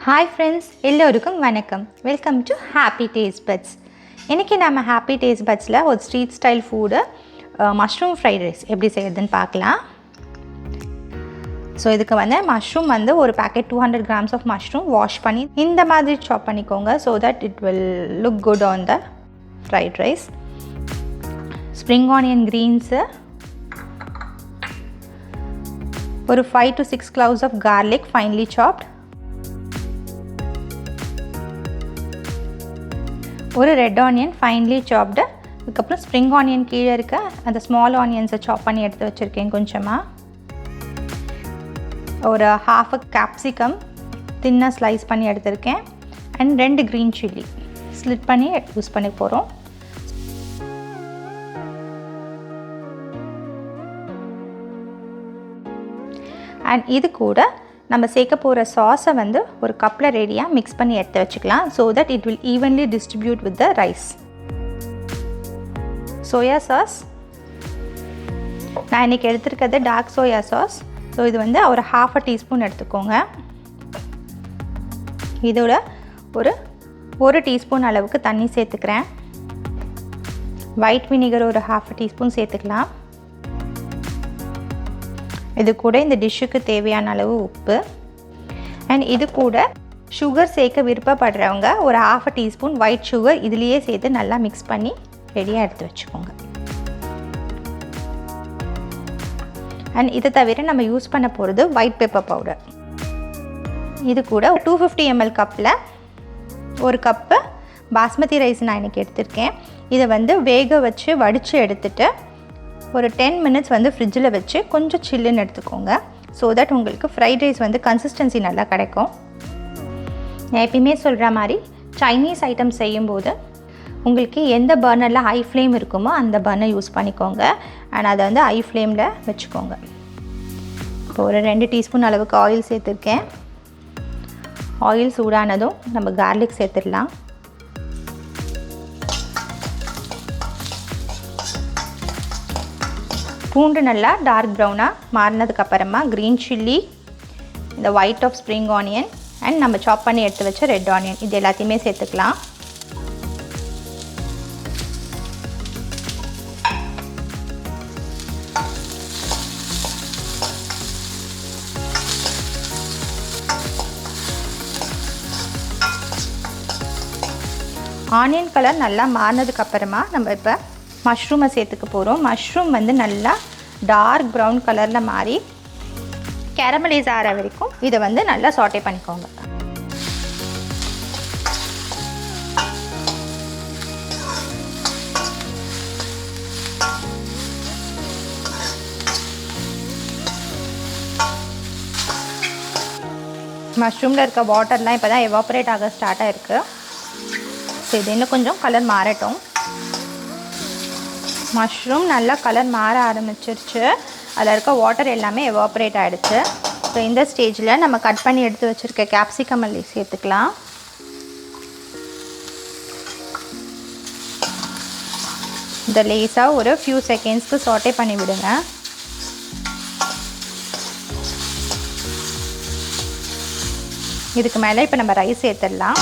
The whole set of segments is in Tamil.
ஹாய் ஃப்ரெண்ட்ஸ், எல்லோருக்கும் வணக்கம். Welcome to happy taste buds. இன்றைக்கி நம்ம ஹாப்பி டேஸ்ட் பட்ஸில் ஒரு street style food mushroom fried rice எப்படி செய்யறதுன்னு பார்க்கலாம். ஸோ இதுக்கு மஷ்ரூம் ஒரு packet 200 grams of mushroom wash பண்ணி இந்த மாதிரி சாப் பண்ணிக்கோங்க. So that it will look good on the fried rice. Spring onion greens, ஒரு 5 to 6 cloves ஆஃப் garlic finely chopped, ஒரு ரெட் ஆனியன் ஃபைன்லி சாப்டு, அதுக்கப்புறம் ஸ்ப்ரிங் ஆனியன் கீழே இருக்க அந்த ஸ்மால் ஆனியன்ஸை சாப் பண்ணி எடுத்து வச்சுருக்கேன் கொஞ்சமாக, ஒரு half a capsicum தின்னாக ஸ்லைஸ் பண்ணி எடுத்திருக்கேன், அண்ட் 2 க்ரீன் சில்லி ஸ்லிட் பண்ணி யூஸ் பண்ணி போகிறோம். அண்ட் இது கூட நம்ம சேர்க்க போகிற சாஸை ஒரு கப்பில் ரெடியாக மிக்ஸ் பண்ணி எடுத்து வச்சுக்கலாம். So that it will evenly distribute with the rise. Soya sauce நான் இன்றைக்கி எடுத்துருக்கிறது டார்க் சோயா சாஸ். ஸோ இது ஒரு ½ டீஸ்பூன் எடுத்துக்கோங்க. இதோட ஒரு டீஸ்பூன் அளவுக்கு தண்ணி சேர்த்துக்கிறேன். ஒயிட் வினிகர் ஒரு ½ டீஸ்பூன் சேர்த்துக்கலாம். இது கூட இந்த டிஷ்ஷுக்கு தேவையான அளவு உப்பு, அண்ட் இது கூட சுகர் சேர்க்க விருப்பப்படுறவங்க ஒரு ½ டீஸ்பூன் ஒயிட் சுகர் இதுலேயே சேர்த்து நல்லா மிக்ஸ் பண்ணி ரெடியாக எடுத்து வச்சுக்கோங்க. அண்ட் இதை தவிர நம்ம யூஸ் பண்ண போகிறது ஒயிட் பெப்பர் பவுடர். இது கூட 250 ml கப்பில் ஒரு கப்பு பாஸ்மதி ரைஸ் நான் இன்றைக்கி எடுத்திருக்கேன். இதை வேக வச்சு வடித்து எடுத்துட்டு ஒரு 10 minutes ஃப்ரிட்ஜில் வச்சு கொஞ்சம் சில்லுன்னு எடுத்துக்கோங்க. ஸோ தட் உங்களுக்கு ஃப்ரைட் ரைஸ் கன்சிஸ்டன்சி நல்லா கிடைக்கும். நான் எப்பயுமே சொல்கிற மாதிரி சைனீஸ் ஐட்டம் செய்யும்போது உங்களுக்கு எந்த பர்னரில் ஹை ஃப்ளேம் இருக்குமோ அந்த பர்னர் யூஸ் பண்ணிக்கோங்க. அண்ட் அதை ஹை ஃப்ளேமில் வச்சுக்கோங்க. இப்போ ஒரு 2 டீஸ்பூன் அளவுக்கு ஆயில் சேர்த்துருக்கேன். ஆயில் சூடானதும் நம்ம கார்லிக் சேர்த்துடலாம். பூண்டு நல்லா டார்க் ப்ரௌனாக மாறினதுக்கப்புறமா க்ரீன் சில்லி, இந்த white of spring onion, and நம்ம சாப் பண்ணி எடுத்து வச்ச ரெட் ஆனியன் இது எல்லாத்தையுமே சேர்த்துக்கலாம். ஆனியன் கலர் நல்லா மாறினதுக்கப்புறமா நம்ம இப்போ மஷ்ரூமை சேர்த்துக்க போகிறோம். மஷ்ரூம் நல்லா டார்க் ப்ரௌன் கலரில் மாறி கேரமலைஸ் ஆகிற வரைக்கும் இதை நல்லா சாட்டே பண்ணிக்கோங்க. மஷ்ரூமில் இருக்க வாட்டர்லாம் இப்போ தான் எவாப்ரேட் ஆக ஸ்டார்ட் ஆகிருக்கு. ஸோ இது இன்னும் கொஞ்சம் கலர் மாறட்டும். மஷ்ரூம் நல்லா கலர் மாற ஆரம்பிச்சிருச்சு. அதில் இருக்க வாட்டர் எல்லாமே எவாப்ரேட் ஆகிடுச்சு. ஸோ இந்த ஸ்டேஜில் நம்ம கட் பண்ணி எடுத்து வச்சுருக்க கேப்சிகம் மல்லி சேர்த்துக்கலாம். இந்த லேஸாக ஒரு ஃபியூ செகண்ட்ஸ்க்கு சாட்டே பண்ணி விடுங்க. இதுக்கு மேலே இப்போ நம்ம ரைஸ் சேர்த்துடலாம்.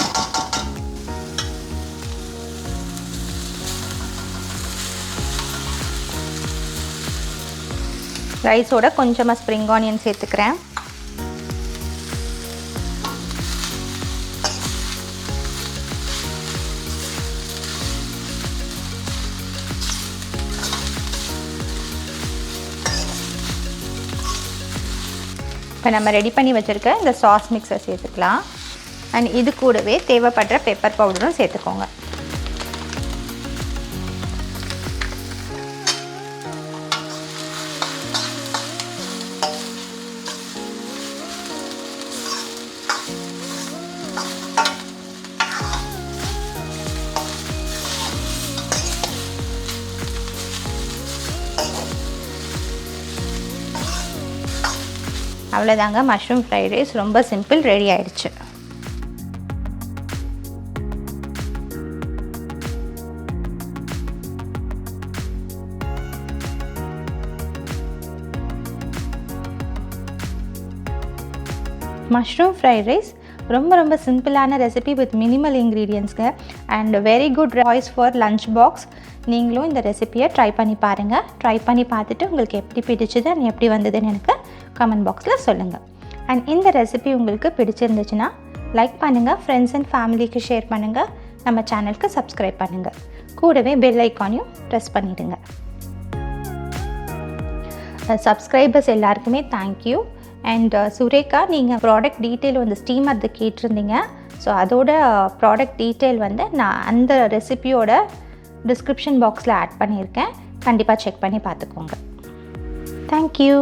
ரைஸோட கொஞ்சமாக ஸ்ப்ரிங் ஆனியன் சேர்த்துக்கிறேன். இப்போ நம்ம ரெடி பண்ணி வச்சுருக்க இந்த சாஸ் மிக்ஸை சேர்த்துக்கலாம். அண்ட் இது கூடவே தேவைப்படுற பெப்பர் பவுடரும் சேர்த்துக்கோங்க. அவ்வளோதாங்க, மஷ்ரூம் ஃப்ரைட் ரைஸ் ரொம்ப சிம்பிள், ரெடி ஆயிடுச்சு. மஷ்ரூம் ஃப்ரைட் ரைஸ் ரொம்ப ரொம்ப சிம்பிளான ரெசிபி வித் மினிமல் இன்க்ரீடியன்ட்ஸ்ங்க and very good choice for lunch box. நீங்களும் இந்த ரெசிபியை ட்ரை பண்ணி பாருங்கள். ட்ரை பண்ணி பார்த்துட்டு உங்களுக்கு எப்படி பிடிச்சது அண்ட் எப்படி வந்ததுன்னு எனக்கு கமெண்ட் பாக்ஸில் சொல்லுங்கள். அண்ட் இந்த ரெசிபி உங்களுக்கு பிடிச்சிருந்துச்சுன்னா லைக் பண்ணுங்கள், ஃப்ரெண்ட்ஸ் அண்ட் ஃபேமிலிக்கு ஷேர் பண்ணுங்கள், நம்ம சேனலுக்கு சப்ஸ்கிரைப் பண்ணுங்கள், கூடவே பெல் ஐக்கானையும் ப்ரெஸ் பண்ணிவிடுங்க. சப்ஸ்கிரைபர்ஸ் எல்லாருக்குமே தேங்க்யூ. அண்ட் சுரேகா, நீங்கள் ப்ராடக்ட் டீட்டெயில் வந்து ஸ்டீமர் கேட்டிருந்தீங்க. ஸோ அதோட ப்ராடக்ட் டீட்டெயில் வந்து நான் அந்த ரெசிபியோட டிஸ்கிரிப்ஷன் பாக்ஸில் ஆட் பண்ணியிருக்கேன். கண்டிப்பாக செக் பண்ணி பார்த்துக்கோங்க. தேங்க்யூ.